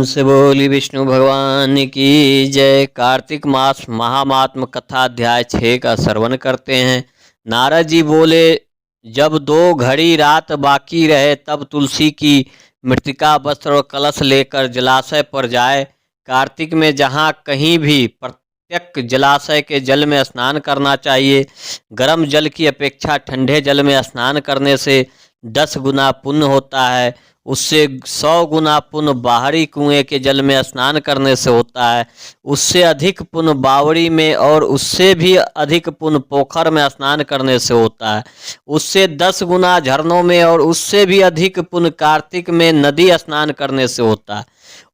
से बोली विष्णु भगवान की जय। कार्तिक मास महात्म कथा अध्याय 6 का श्रवण करते हैं। नारद जी बोले, जब 2 घड़ी रात बाकी रहे तब तुलसी की मृतिका वस्त्र और कलश लेकर जलाशय पर जाए। कार्तिक में जहाँ कहीं भी प्रत्येक जलाशय के जल में स्नान करना चाहिए। गर्म जल की अपेक्षा ठंडे जल में स्नान करने से 10 गुना पुण्य होता है। उससे 100 गुना पुण्य बाहरी कुएं के जल में स्नान करने से होता है। उससे अधिक पुण्य बावड़ी में और उससे भी अधिक पुण्य पोखर में स्नान करने से होता है। उससे 10 गुना झरनों में और उससे भी अधिक पुण्य कार्तिक में नदी स्नान करने से होता है।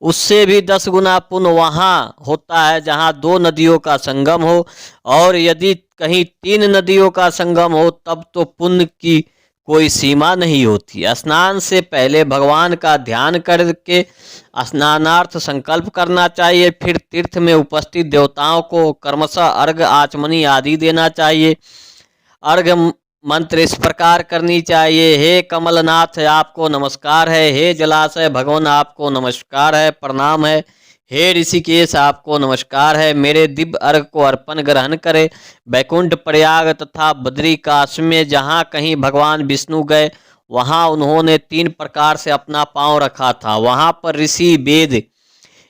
उससे भी 10 गुना पुण्य वहाँ होता है जहाँ 2 नदियों का संगम हो, और यदि कहीं 3 नदियों का संगम हो तब तो पुण्य की कोई सीमा नहीं होती। स्नान से पहले भगवान का ध्यान करके स्नानार्थ संकल्प करना चाहिए। फिर तीर्थ में उपस्थित देवताओं को क्रमशः अर्घ आचमनी आदि देना चाहिए। अर्घ मंत्र इस प्रकार करनी चाहिए। हे कमलनाथ आपको नमस्कार है। हे जलाशय भगवान आपको नमस्कार है, प्रणाम है। हे ऋषिकेश आपको नमस्कार है। मेरे दिव्य अर्घ को अर्पण ग्रहण करें। बैकुंठ, प्रयाग तथा बद्रिकाश्रम में जहाँ कहीं भगवान विष्णु गए वहाँ उन्होंने 3 प्रकार से अपना पांव रखा था। वहाँ पर ऋषि, वेद,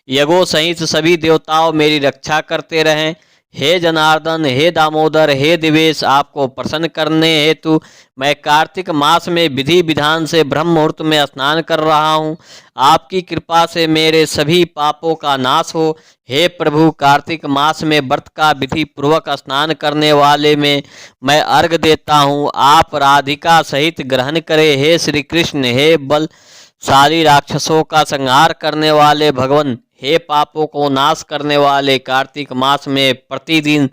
यज्ञों सहित सभी देवताओं मेरी रक्षा करते रहें। हे जनार्दन, हे दामोदर, हे दिवेश, आपको प्रसन्न करने हेतु मैं कार्तिक मास में विधि विधान से ब्रह्म मुहूर्त में स्नान कर रहा हूँ। आपकी कृपा से मेरे सभी पापों का नाश हो। हे प्रभु, कार्तिक मास में व्रत का विधि पूर्वक स्नान करने वाले में मैं अर्घ देता हूँ। आप राधिका सहित ग्रहण करें। हे श्री कृष्ण, हे बलशाली राक्षसों का संहार करने वाले भगवान, हे पापों को नाश करने वाले, कार्तिक मास में प्रतिदिन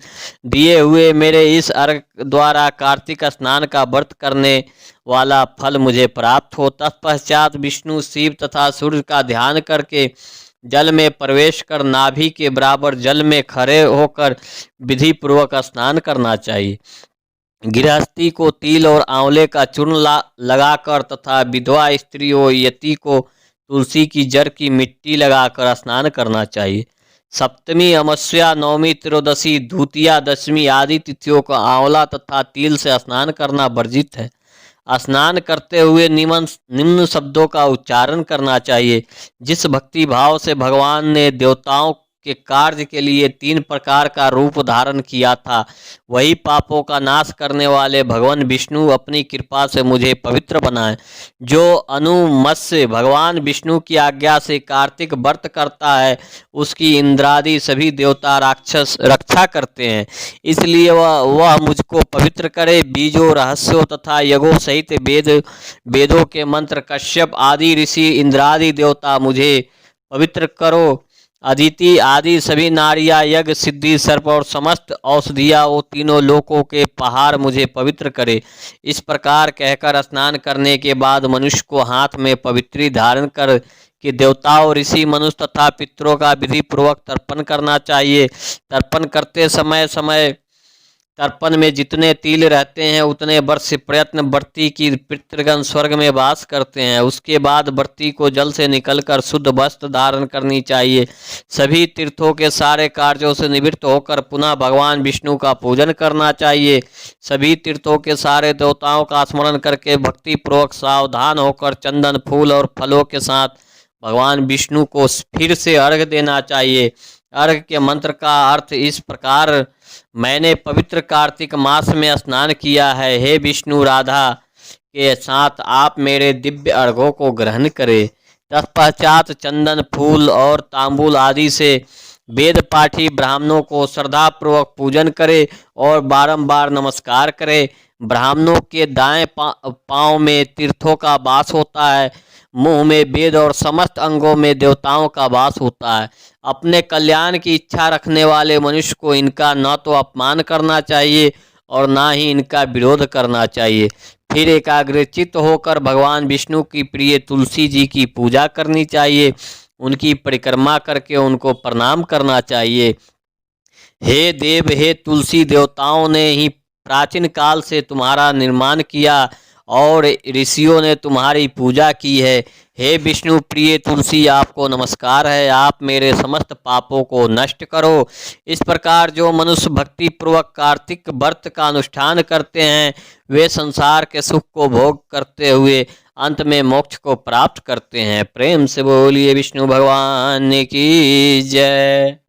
दिए हुए मेरे इस अर्घ द्वारा कार्तिक स्नान का व्रत करने वाला फल मुझे प्राप्त हो। तत्पश्चात विष्णु, शिव तथा सूर्य का ध्यान करके जल में प्रवेश कर नाभि के बराबर जल में खड़े होकर विधि पूर्वक स्नान करना चाहिए। गृहस्थी को तिल और आंवले का चूर्ण लगाकर तथा विधवा स्त्रियों, यति को तुलसी की जड़ की मिट्टी लगाकर स्नान करना चाहिए। सप्तमी, अमावस्या, नवमी, त्रयोदशी, द्वितीया, दशमी आदि तिथियों को आंवला तथा तिल से स्नान करना वर्जित है। स्नान करते हुए निम्न शब्दों का उच्चारण करना चाहिए। जिस भक्ति भाव से भगवान ने देवताओं के कार्य के लिए 3 प्रकार का रूप धारण किया था, वही पापों का नाश करने वाले भगवान विष्णु अपनी कृपा से मुझे पवित्र बनाए। जो अनुमत्स्य भगवान विष्णु की आज्ञा से कार्तिक व्रत करता है उसकी इंद्रादि सभी देवता राक्षस रक्षा करते हैं, इसलिए वह मुझको पवित्र करे। बीजों, रहस्यों तथा यज्ञों सहित वेदों के मंत्र, कश्यप आदि ऋषि, इंद्रादि देवता मुझे पवित्र करो। अदिति आदि सभी नारियां, यज्ञ, सिद्धि, सर्प और समस्त औषधियां, वो तीनों लोकों के पहाड़ मुझे पवित्र करे। इस प्रकार कहकर स्नान करने के बाद मनुष्य को हाथ में पवित्री धारण कर कि देवताओं, ऋषि, मनुष्य तथा पितरों का विधि पूर्वक तर्पण करना चाहिए। तर्पण करते समय तर्पण में जितने तिल रहते हैं उतने वर्ष से प्रयत्न व्रती की पितृगण स्वर्ग में वास करते हैं। उसके बाद व्रती को जल से निकलकर शुद्ध वस्त्र धारण करनी चाहिए। सभी तीर्थों के सारे कार्यों से निवृत्त होकर पुनः भगवान विष्णु का पूजन करना चाहिए। सभी तीर्थों के सारे देवताओं का स्मरण करके भक्ति पूर्वक सावधान होकर चंदन, फूल और फलों के साथ भगवान विष्णु को फिर से अर्घ देना चाहिए। अर्घ के मंत्र का अर्थ इस प्रकार, मैंने पवित्र कार्तिक मास में स्नान किया है। हे विष्णु, राधा के साथ आप मेरे दिव्य अर्घों को ग्रहण करें। तत्पश्चात चंदन, फूल और तांबूल आदि से वेद पाठी ब्राह्मणों को श्रद्धापूर्वक पूजन करें और बारंबार नमस्कार करें। ब्राह्मणों के दाएं पांव में तीर्थों का वास होता है, मुंह में वेद और समस्त अंगों में देवताओं का वास होता है। अपने कल्याण की इच्छा रखने वाले मनुष्य को इनका न तो अपमान करना चाहिए और न ही इनका विरोध करना चाहिए। फिर एकाग्रचित्त होकर भगवान विष्णु की प्रिय तुलसी जी की पूजा करनी चाहिए। उनकी परिक्रमा करके उनको प्रणाम करना चाहिए। हे देव, हे तुलसी, देवताओं ने ही प्राचीन काल से तुम्हारा निर्माण किया और ऋषियों ने तुम्हारी पूजा की है। हे विष्णु प्रिय तुलसी, आपको नमस्कार है, आप मेरे समस्त पापों को नष्ट करो। इस प्रकार जो मनुष्य भक्ति पूर्वक कार्तिक व्रत का अनुष्ठान करते हैं वे संसार के सुख को भोग करते हुए अंत में मोक्ष को प्राप्त करते हैं। प्रेम से बोलिए विष्णु भगवान की जय।